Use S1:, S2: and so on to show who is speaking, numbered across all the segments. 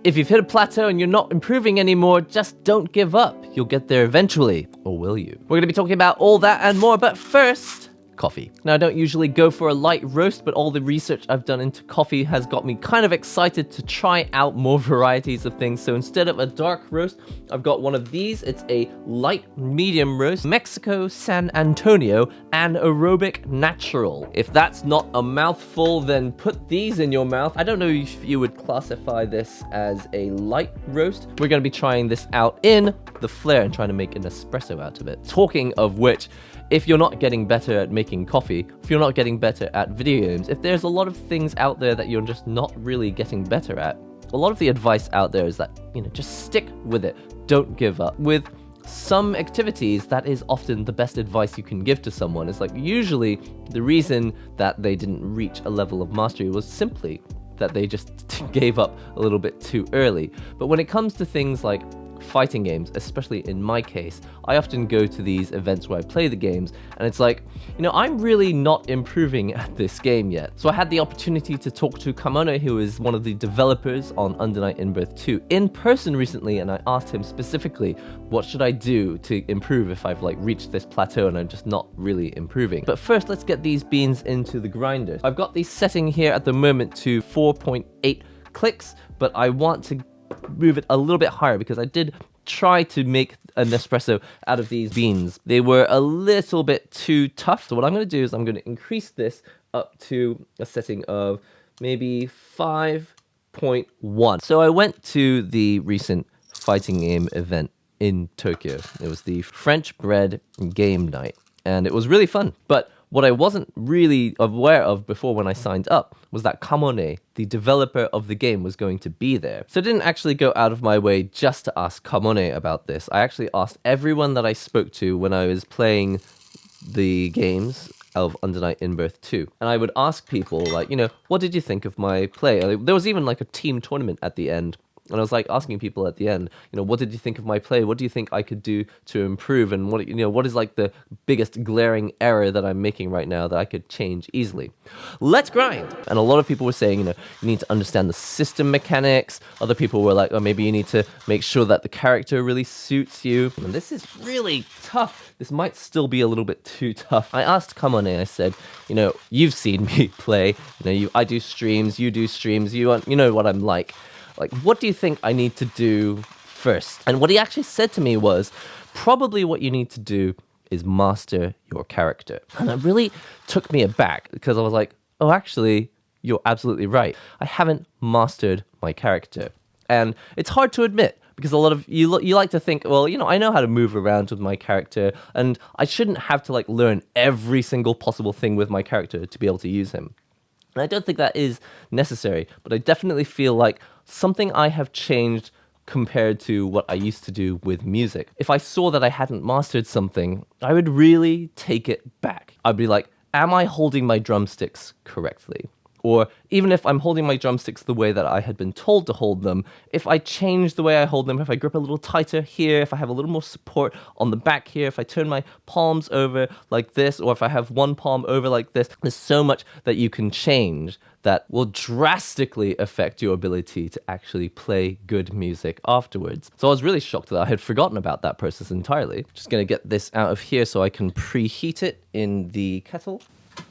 S1: If you've hit a plateau and you're not improving anymore, just don't give up. You'll get there eventually, or will you? We're going to be talking about all that and more, but first, coffee. Now, I don't usually go for a light roast, but all the research I've done into coffee has got me kind of excited to try out more varieties of things. So instead of a dark roast, I've got one of these. It's a light medium roast, Mexico, San Antonio, and aerobic natural. If that's not a mouthful, then put these in your mouth. I don't know if you would classify this as a light roast. We're going to be trying this out in the flare and trying to make an espresso out of it. Talking of which, if you're not getting better at making coffee, if you're not getting better at video games, if there's a lot of things out there that you're just not really getting better at, a lot of the advice out there is that, just stick with it. Don't give up. With some activities, that is often the best advice you can give to someone. It's like usually the reason that they didn't reach a level of mastery was simply that they just gave up a little bit too early. But when it comes to things like fighting games, especially in my case, I often go to these events where I play the games, and it's like, I'm really not improving at this game yet. So I had the opportunity to talk to Kamone, who is one of the developers on Under Night In-Birth 2, in person recently, and I asked him specifically, what should I do to improve if I've reached this plateau and I'm just not really improving? But first, let's get these beans into the grinder. I've got these setting here at the moment to 4.8 clicks, but I want to move it a little bit higher because I did try to make an espresso out of these beans. They were a little bit too tough. So what I'm going to do is I'm going to increase this up to a setting of maybe 5.1. So I went to the recent fighting game event in Tokyo. It was the French bread game night, and it was really fun. But what I wasn't really aware of before when I signed up was that Kamone, the developer of the game, was going to be there. So I didn't actually go out of my way just to ask Kamone about this. I actually asked everyone that I spoke to when I was playing the games of Under Night In-Birth 2. And I would ask people, what did you think of my play? And there was even a team tournament at the end. And I was asking people at the end, what did you think of my play? What do you think I could do to improve? And what is the biggest glaring error that I'm making right now that I could change easily? Let's grind. And a lot of people were saying, you need to understand the system mechanics. Other people were like, maybe you need to make sure that the character really suits you. And this is really tough. This might still be a little bit too tough. I asked Kamone, I said, you've seen me play. I do streams, you do streams, you know what I'm like. What do you think I need to do first? And what he actually said to me was, probably what you need to do is master your character. And it really took me aback because I was like, oh, actually, you're absolutely right. I haven't mastered my character. And it's hard to admit because a lot of you like to think, well, I know how to move around with my character and I shouldn't have to learn every single possible thing with my character to be able to use him. And I don't think that is necessary, but I definitely feel like something I have changed compared to what I used to do with music. If I saw that I hadn't mastered something, I would really take it back. I'd be like, am I holding my drumsticks correctly? Or even if I'm holding my drumsticks the way that I had been told to hold them, if I change the way I hold them, if I grip a little tighter here, if I have a little more support on the back here, if I turn my palms over like this, or if I have one palm over like this, there's so much that you can change that will drastically affect your ability to actually play good music afterwards. So I was really shocked that I had forgotten about that process entirely. Just gonna get this out of here so I can preheat it in the kettle.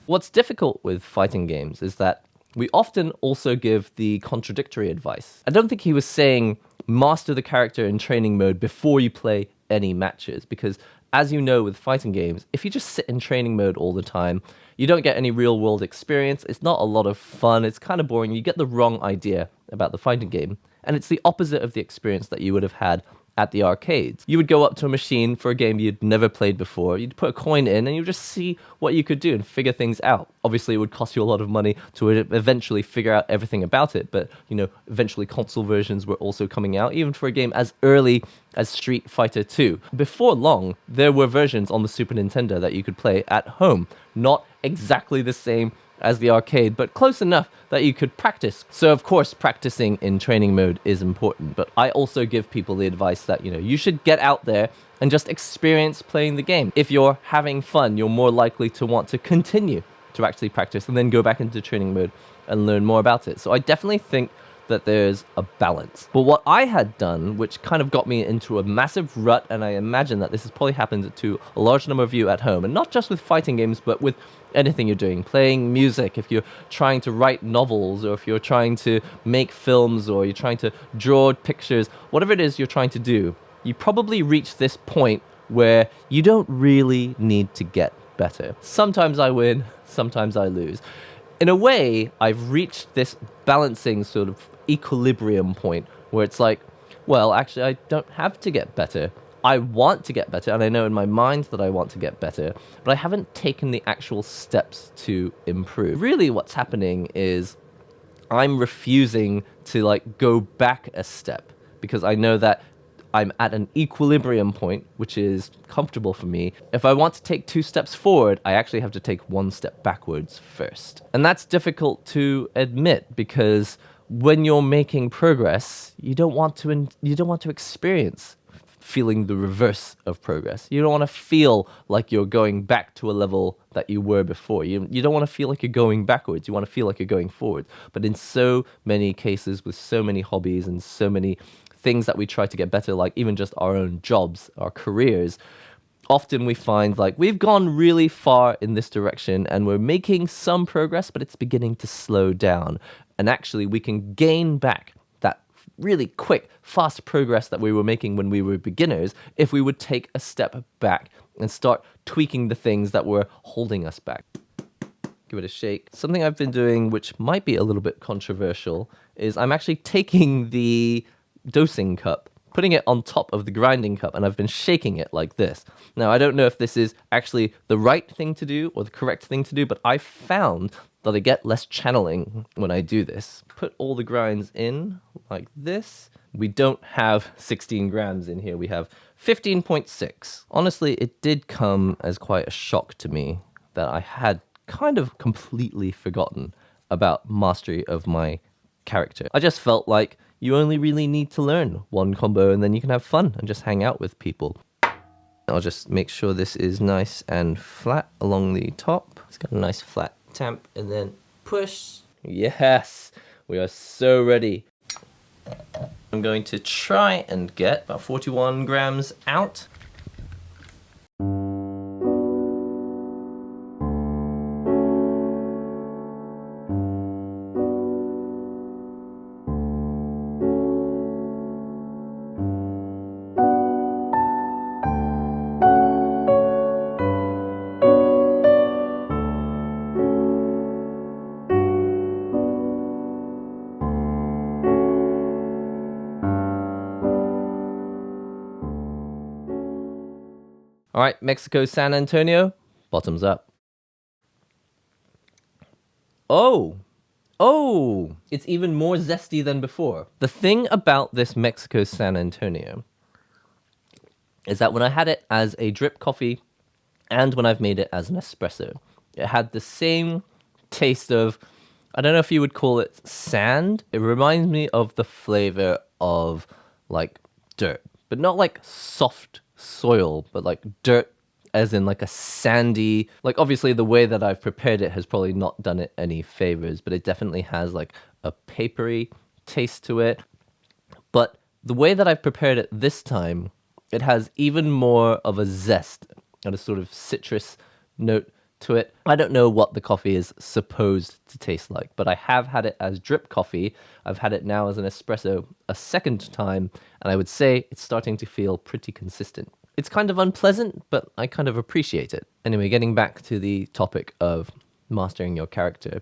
S1: What's difficult with fighting games is that we often also give the contradictory advice. I don't think he was saying master the character in training mode before you play any matches, because as you know with fighting games, if you just sit in training mode all the time, you don't get any real world experience, it's not a lot of fun, it's kind of boring, you get the wrong idea about the fighting game, and it's the opposite of the experience that you would have had at the arcades. You would go up to a machine for a game you'd never played before, you'd put a coin in and you'd just see what you could do and figure things out. Obviously it would cost you a lot of money to eventually figure out everything about it, but eventually console versions were also coming out, even for a game as early as Street Fighter 2. Before long, there were versions on the Super Nintendo that you could play at home. Not exactly the same as the arcade, but close enough that you could practice. So of course, practicing in training mode is important, but I also give people the advice that, you should get out there and just experience playing the game. If you're having fun, you're more likely to want to continue to actually practice and then go back into training mode and learn more about it. So I definitely think that there's a balance. But what I had done, which kind of got me into a massive rut, and I imagine that this has probably happened to a large number of you at home, and not just with fighting games, but with anything you're doing, playing music, if you're trying to write novels, or if you're trying to make films, or you're trying to draw pictures, whatever it is you're trying to do, you probably reach this point where you don't really need to get better. Sometimes I win, sometimes I lose. In a way, I've reached this balancing sort of equilibrium point where it's like, well, actually, I don't have to get better. I want to get better, and I know in my mind that I want to get better, but I haven't taken the actual steps to improve. Really, what's happening is I'm refusing to like go back a step because I know that I'm at an equilibrium point, which is comfortable for me. If I want to take 2 steps forward, I actually have to take 1 step backwards first. And that's difficult to admit because when you're making progress, you don't want to experience feeling the reverse of progress. You don't want to feel like you're going back to a level that you were before. You don't want to feel like you're going backwards. You want to feel like you're going forward. But in so many cases with so many hobbies and so many things that we try to get better, like even just our own jobs, our careers, often we find like we've gone really far in this direction and we're making some progress, but it's beginning to slow down. And actually we can gain back that really quick, fast progress that we were making when we were beginners if we would take a step back and start tweaking the things that were holding us back. Give it a shake. Something I've been doing, which might be a little bit controversial, is I'm actually taking the dosing cup, putting it on top of the grinding cup, and I've been shaking it like this. Now, I don't know if this is actually the right thing to do or the correct thing to do, but I found that I get less channeling when I do this. Put all the grinds in like this. We don't have 16 grams in here. We have 15.6. Honestly, it did come as quite a shock to me that I had kind of completely forgotten about mastery of my character. I just felt like you only really need to learn 1 combo and then you can have fun and just hang out with people. I'll just make sure this is nice and flat along the top. It's got a nice flat tamp and then push. Yes, we are so ready. I'm going to try and get about 41 grams out. All right, Mexico, San Antonio, bottoms up. Oh, it's even more zesty than before. The thing about this Mexico, San Antonio is that when I had it as a drip coffee and when I've made it as an espresso, it had the same taste of, I don't know if you would call it sand. It reminds me of the flavor of like dirt, but not like soft soil, but like dirt as in like a sandy, like obviously the way that I've prepared it has probably not done it any favors, but it definitely has like a papery taste to it. But the way that I've prepared it this time, it has even more of a zest and a sort of citrus note to it. I don't know what the coffee is supposed to taste like, but I have had it as drip coffee. I've had it now as an espresso a second time, and I would say it's starting to feel pretty consistent. It's kind of unpleasant, but I kind of appreciate it. Anyway, getting back to the topic of mastering your character,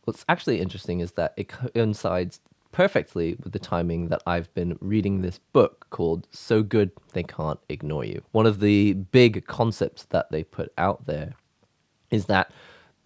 S1: what's actually interesting is that it coincides perfectly with the timing that I've been reading this book called So Good They Can't Ignore You. One of the big concepts that they put out there is that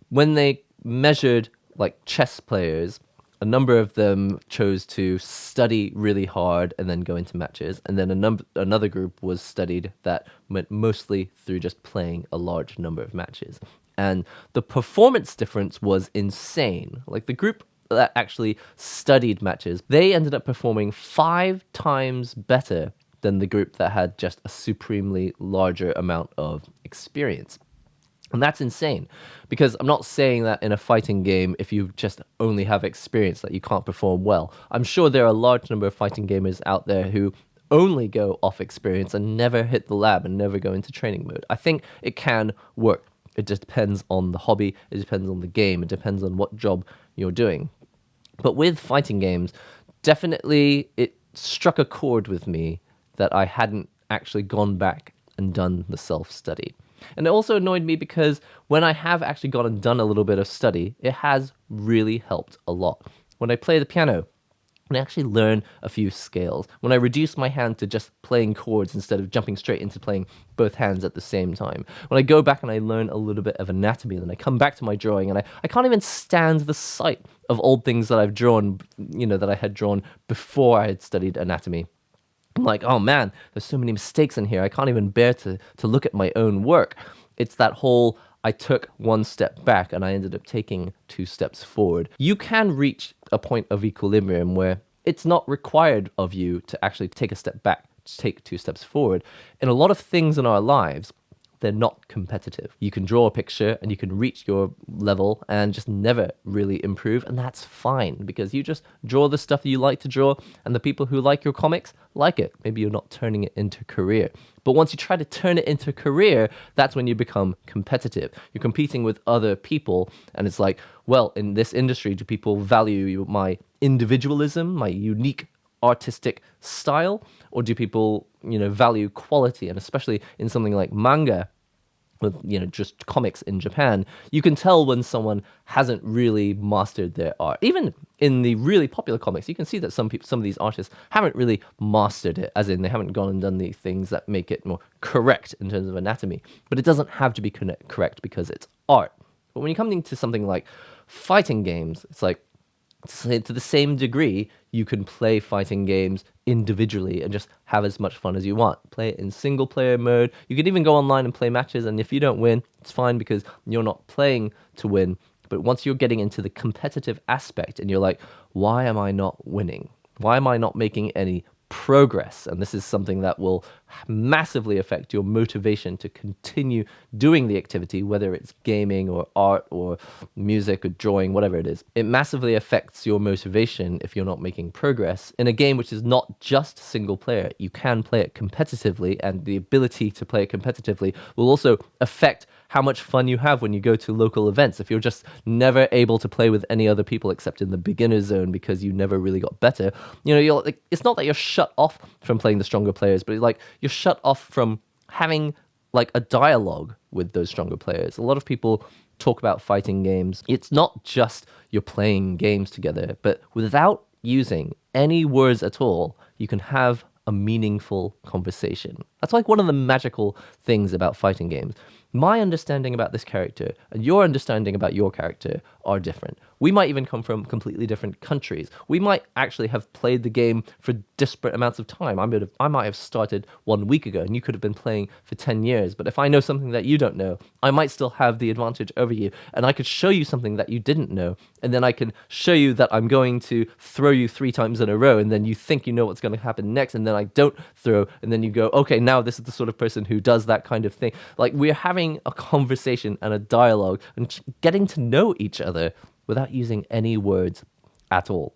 S1: when they measured like chess players, a number of them chose to study really hard and then go into matches, and then another group was studied that went mostly through just playing a large number of matches. And the performance difference was insane. Like the group that actually studied matches, they ended up performing 5 times better than the group that had just a supremely larger amount of experience. And that's insane, because I'm not saying that in a fighting game, if you just only have experience, that you can't perform well. I'm sure there are a large number of fighting gamers out there who only go off experience and never hit the lab and never go into training mode. I think it can work. It just depends on the hobby, it depends on the game, it depends on what job you're doing. But with fighting games, definitely it struck a chord with me that I hadn't actually gone back and done the self-study. And it also annoyed me because when I have actually gone and done a little bit of study, it has really helped a lot. When I play the piano, when I actually learn a few scales, when I reduce my hand to just playing chords instead of jumping straight into playing both hands at the same time, when I go back and I learn a little bit of anatomy, then I come back to my drawing and I can't even stand the sight of old things that I've drawn, that I had drawn before I had studied anatomy. I'm like, oh man, there's so many mistakes in here. I can't even bear to look at my own work. It's that whole, I took one step back and I ended up taking 2 steps forward. You can reach a point of equilibrium where it's not required of you to actually take a step back, to take 2 steps forward. In a lot of things in our lives, they're not competitive. You can draw a picture and you can reach your level and just never really improve, and that's fine, because you just draw the stuff that you like to draw, and the people who like your comics like it. Maybe you're not turning it into a career. But once you try to turn it into a career, that's when you become competitive. You're competing with other people, and it's like, well, in this industry, do people value my individualism, my unique artistic style, or do people value quality? And especially in something like manga, with just comics in Japan, you can tell when someone hasn't really mastered their art. Even in the really popular comics, you can see that some of these artists haven't really mastered it, as in they haven't gone and done the things that make it more correct in terms of anatomy. But it doesn't have to be correct because it's art. But when you come into something like fighting games, it's like, to the same degree, you can play fighting games individually and just have as much fun as you want. Play it in single player mode. You can even go online and play matches, and if you don't win, it's fine, because you're not playing to win. But once you're getting into the competitive aspect and you're like, why am I not winning? Why am I not making any progress? And this is something that will massively affect your motivation to continue doing the activity, whether it's gaming or art or music or drawing, whatever it is. It massively affects your motivation if you're not making progress in a game which is not just single player. You can play it competitively, and the ability to play it competitively will also affect how much fun you have when you go to local events. If you're just never able to play with any other people except in the beginner zone because you never really got better, you're like, it's not that you're shut off from playing the stronger players, but like you're shut off from having like a dialogue with those stronger players. A lot of people talk about fighting games. It's not just you're playing games together, but without using any words at all, you can have a meaningful conversation. That's like one of the magical things about fighting games. My understanding about this character and your understanding about your character are different. We might even come from completely different countries. We might actually have played the game for disparate amounts of time. I might have started 1 week ago and you could have been playing for 10 years. But if I know something that you don't know, I might still have the advantage over you. And I could show you something that you didn't know. And then I can show you that I'm going to throw you 3 times in a row. And then you think you know what's going to happen next. And then I don't throw. And then you go, okay, now this is the sort of person who does that kind of thing. Like, we're having a conversation and a dialogue and getting to know each other without using any words at all.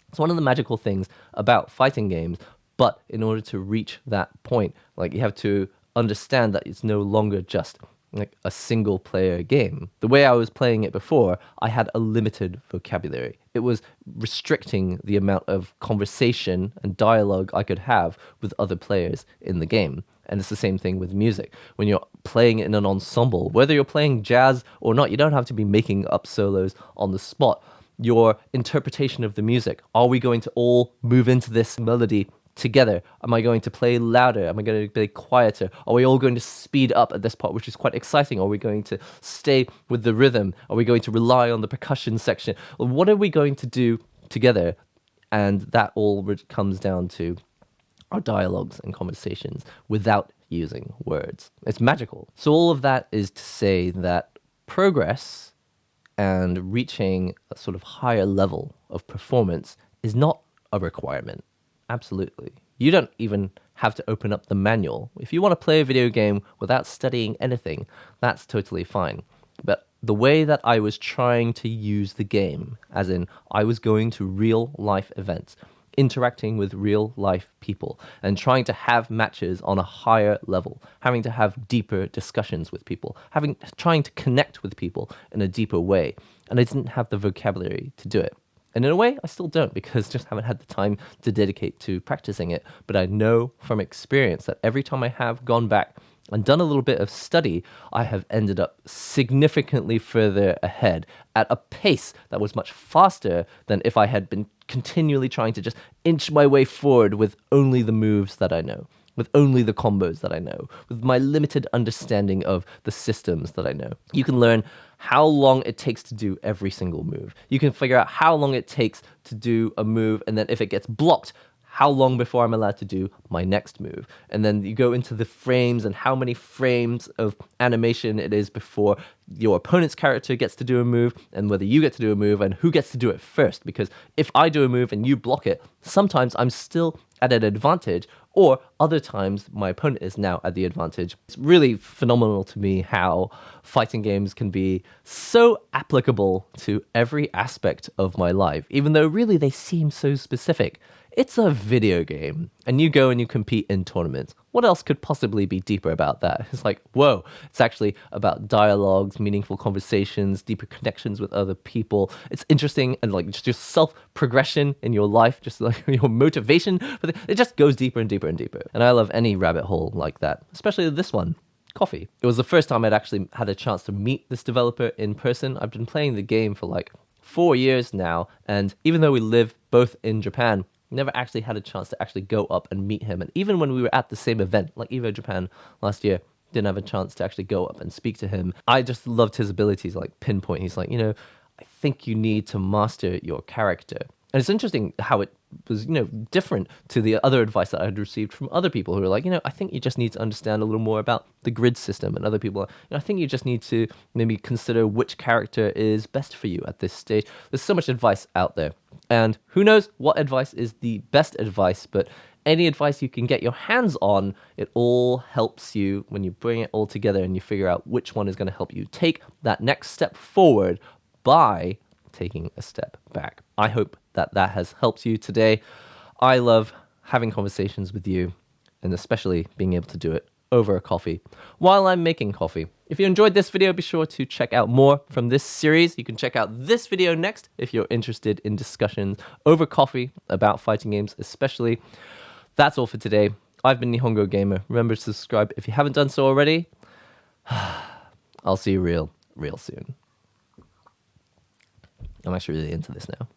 S1: It's one of the magical things about fighting games, but in order to reach that point, like, you have to understand that it's no longer just like a single player game. The way I was playing it before, I had a limited vocabulary. It was restricting the amount of conversation and dialogue I could have with other players in the game. And it's the same thing with music. When you're playing in an ensemble, whether you're playing jazz or not, you don't have to be making up solos on the spot. Your interpretation of the music, are we going to all move into this melody together? Am I going to play louder? Am I going to play quieter? Are we all going to speed up at this part, which is quite exciting? Are we going to stay with the rhythm? Are we going to rely on the percussion section? What are we going to do together? And that all comes down to our dialogues and conversations without using words. It's magical. So all of that is to say that progress and reaching a sort of higher level of performance is not a requirement. Absolutely. You don't even have to open up the manual. If you want to play a video game without studying anything, that's totally fine. But the way that I was trying to use the game, as in I was going to real life events, interacting with real life people, and trying to have matches on a higher level, having to have deeper discussions with people, trying to connect with people in a deeper way. And I didn't have the vocabulary to do it. And in a way, I still don't, because I just haven't had the time to dedicate to practicing it. But I know from experience that every time I have gone back and done a little bit of study, I have ended up significantly further ahead at a pace that was much faster than if I had been continually trying to just inch my way forward with only the moves that I know, with only the combos that I know, with my limited understanding of the systems that I know. You can learn how long it takes to do every single move. You can figure out how long it takes to do a move, and then if it gets blocked, how long before I'm allowed to do my next move. And then you go into the frames and how many frames of animation it is before your opponent's character gets to do a move, and whether you get to do a move and who gets to do it first. Because if I do a move and you block it, sometimes I'm still at an advantage, or other times my opponent is now at the advantage. It's really phenomenal to me how fighting games can be so applicable to every aspect of my life, even though really they seem so specific. It's a video game, and you go and you compete in tournaments. What else could possibly be deeper about that? It's like, whoa, it's actually about dialogues, meaningful conversations, deeper connections with other people. It's interesting, and like just your self-progression in your life, just like your motivation, but it just goes deeper and deeper and deeper. And I love any rabbit hole like that, especially this one. Coffee. It was the first time I'd actually had a chance to meet this developer in person. I've been playing the game for like 4 years now, and even though we live both in Japan, never actually had a chance to actually go up and meet him. And even when we were at the same event, like EVO Japan last year, didn't have a chance to actually go up and speak to him. I just loved his abilities, like pinpoint. He's like, I think you need to master your character. And it's interesting how it was, different to the other advice that I had received from other people who were like, I think you just need to understand a little more about the grid system. And other people, I think you just need to maybe consider which character is best for you at this stage. There's so much advice out there. And who knows what advice is the best advice, but any advice you can get your hands on, it all helps you when you bring it all together and you figure out which one is going to help you take that next step forward by taking a step back. I hope that has helped you today. I love having conversations with you, and especially being able to do it over a coffee while I'm making coffee. If you enjoyed this video, be sure to check out more from this series. You can check out this video next if you're interested in discussions over coffee about fighting games especially. That's all for today. I've been NihongoGamer. Remember to subscribe if you haven't done so already. I'll see you real soon. I'm actually really into this now.